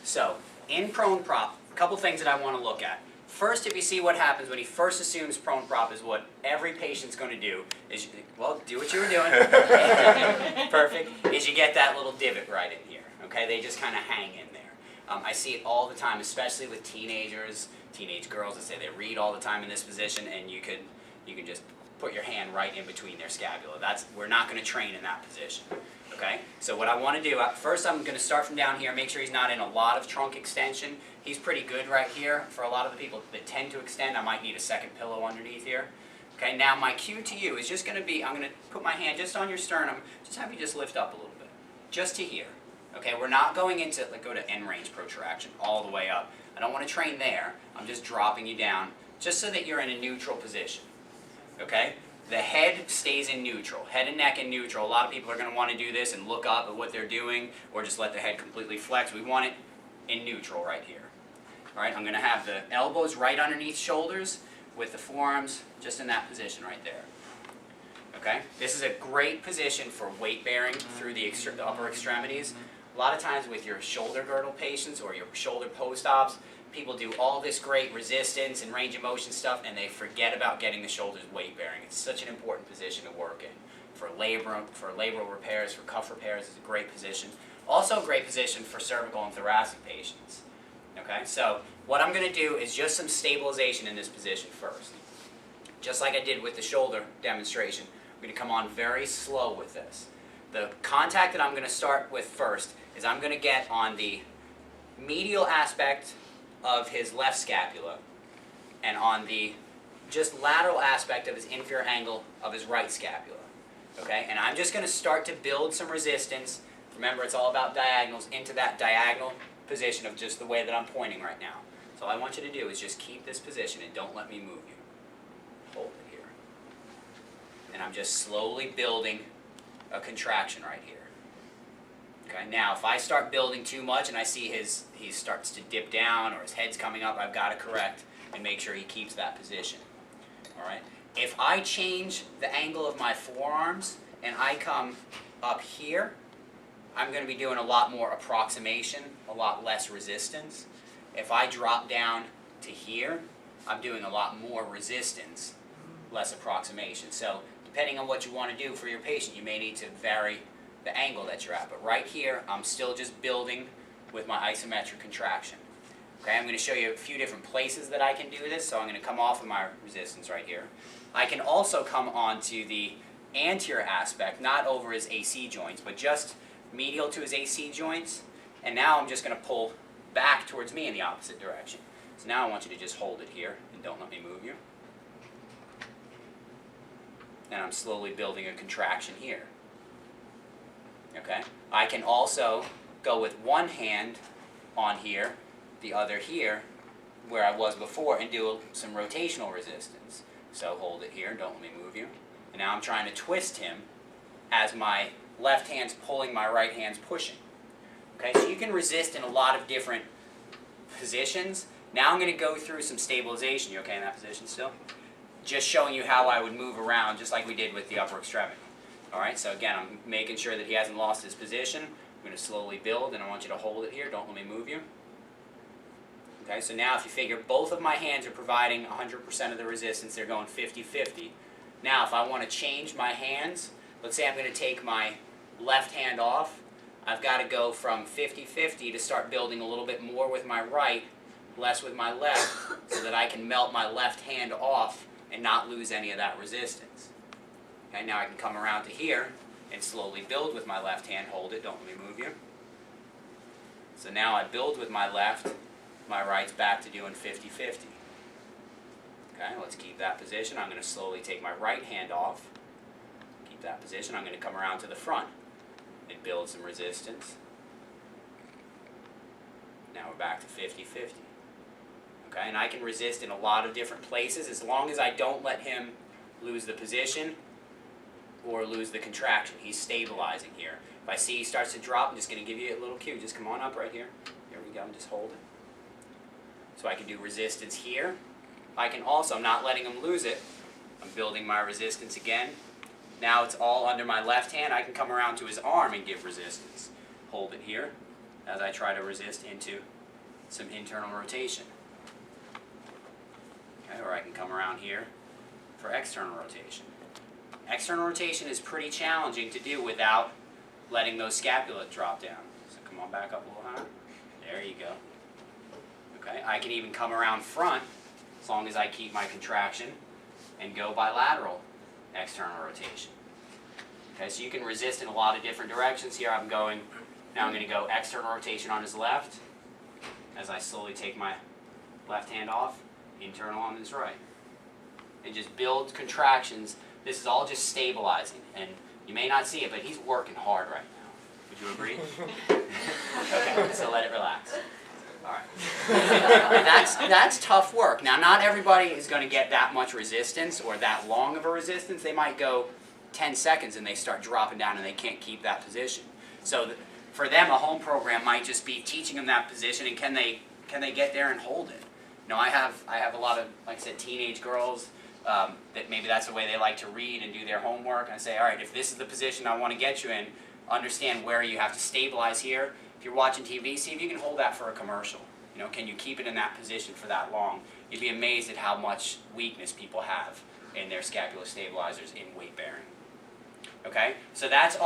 So, in prone prop, a couple things that I want to look at. First, if you see what happens when he first assumes prone prop is what every patient's going to do, is, well, do what you were doing. Perfect. Is you get that little divot right in here. Okay, they just kind of hang in there. I see it all the time, especially with teenagers, teenage girls that say they read all the time in this position, and you can just put your hand right in between their scapula. We're not going to train in that position. Okay, so what I want to do, first I'm going to start from down here, make sure he's not in a lot of trunk extension. He's pretty good right here. For a lot of the people that tend to extend, I might need a second pillow underneath here. Okay, now my cue to you is just going to be, I'm going to put my hand just on your sternum, just have you just lift up a little bit, just to here. Okay, we're not going into, like, go to end range protraction all the way up. I don't want to train there. I'm just dropping you down, just so that you're in a neutral position. Okay? The head stays in neutral. Head and neck in neutral. A lot of people are going to want to do this and look up at what they're doing, or just let the head completely flex. We want it in neutral right here. All right, I'm going to have the elbows right underneath shoulders with the forearms just in that position right there. Okay? This is a great position for weight bearing through the upper extremities. A lot of times with your shoulder girdle patients or your shoulder post-ops, people do all this great resistance and range of motion stuff, and they forget about getting the shoulders weight bearing. It's such an important position to work in. For labral repairs, for cuff repairs, it's a great position. Also a great position for cervical and thoracic patients. Okay, so what I'm going to do is just some stabilization in this position first. Just like I did with the shoulder demonstration, I'm going to come on very slow with this. The contact that I'm going to start with first is I'm going to get on the medial aspect of his left scapula and on the just lateral aspect of his inferior angle of his right scapula. Okay, and I'm just going to start to build some resistance. Remember, it's all about diagonals, into that diagonal position of just the way that I'm pointing right now. So all I want you to do is just keep this position and don't let me move you. Hold it here. And I'm just slowly building a contraction right here. Okay, now if I start building too much and I see he starts to dip down or his head's coming up, I've got to correct and make sure he keeps that position. All right. If I change the angle of my forearms and I come up here, I'm going to be doing a lot more approximation, a lot less resistance. If I drop down to here, I'm doing a lot more resistance, less approximation. So depending on what you want to do for your patient, you may need to vary the angle that you're at. But right here, I'm still just building with my isometric contraction. Okay, I'm going to show you a few different places that I can do this. So I'm going to come off of my resistance right here. I can also come onto the anterior aspect, not over his AC joints, but just medial to his AC joints. And now I'm just going to pull back towards me in the opposite direction. So now I want you to just hold it here and don't let me move you. And I'm slowly building a contraction here. Okay? I can also go with one hand on here, the other here, where I was before, and do some rotational resistance. So hold it here, don't let me move you. And now I'm trying to twist him as my left hand's pulling, my right hand's pushing. Okay, so you can resist in a lot of different positions. Now I'm going to go through some stabilization. You okay in that position still? Just showing you how I would move around, just like we did with the upper extremity. Alright, so again, I'm making sure that he hasn't lost his position. I'm going to slowly build, and I want you to hold it here. Don't let me move you. Okay, so now if you figure both of my hands are providing 100% of the resistance, they're going 50-50. Now if I want to change my hands, let's say I'm going to take my left hand off, I've got to go from 50-50 to start building a little bit more with my right, less with my left, so that I can melt my left hand off and not lose any of that resistance. Okay, now I can come around to here and slowly build with my left hand. Hold it, don't let me move you. So now I build with my left, my right's back to doing 50-50. Okay, let's keep that position. I'm going to slowly take my right hand off. Keep that position. I'm going to come around to the front and build some resistance. Now we're back to 50-50. Okay, and I can resist in a lot of different places as long as I don't let him lose the position or lose the contraction. He's stabilizing here. If I see he starts to drop, I'm just going to give you a little cue. Just come on up right here. Here we go, and just hold it. So I can do resistance here. I can also, I'm not letting him lose it. I'm building my resistance again. Now it's all under my left hand. I can come around to his arm and give resistance. Hold it here. as I try to resist into some internal rotation. Okay, or I can come around here for external rotation. External rotation is pretty challenging to do without letting those scapula drop down. So come on back up a little higher. There you go. Okay, I can even come around front as long as I keep my contraction and go bilateral external rotation. Okay, so you can resist in a lot of different directions. Here I'm going, now I'm going to go external rotation on his left as I slowly take my left hand off, internal on his right. And just build contractions. This is all just stabilizing, and you may not see it, but he's working hard right now. Would you agree? Okay, so let it relax. All right. That's tough work. Now, not everybody is going to get that much resistance or that long of a resistance. They might go 10 seconds and they start dropping down and they can't keep that position. So for them, a home program might just be teaching them that position, and can they get there and hold it? You know, I have a lot of, like I said, teenage girls that maybe that's the way they like to read and do their homework. And I say, all right, if this is the position I want to get you in, understand where you have to stabilize here. If you're watching TV, see if you can hold that for a commercial. You know, can you keep it in that position for that long? You'd be amazed at how much weakness people have in their scapular stabilizers in weight bearing. Okay, so that's all.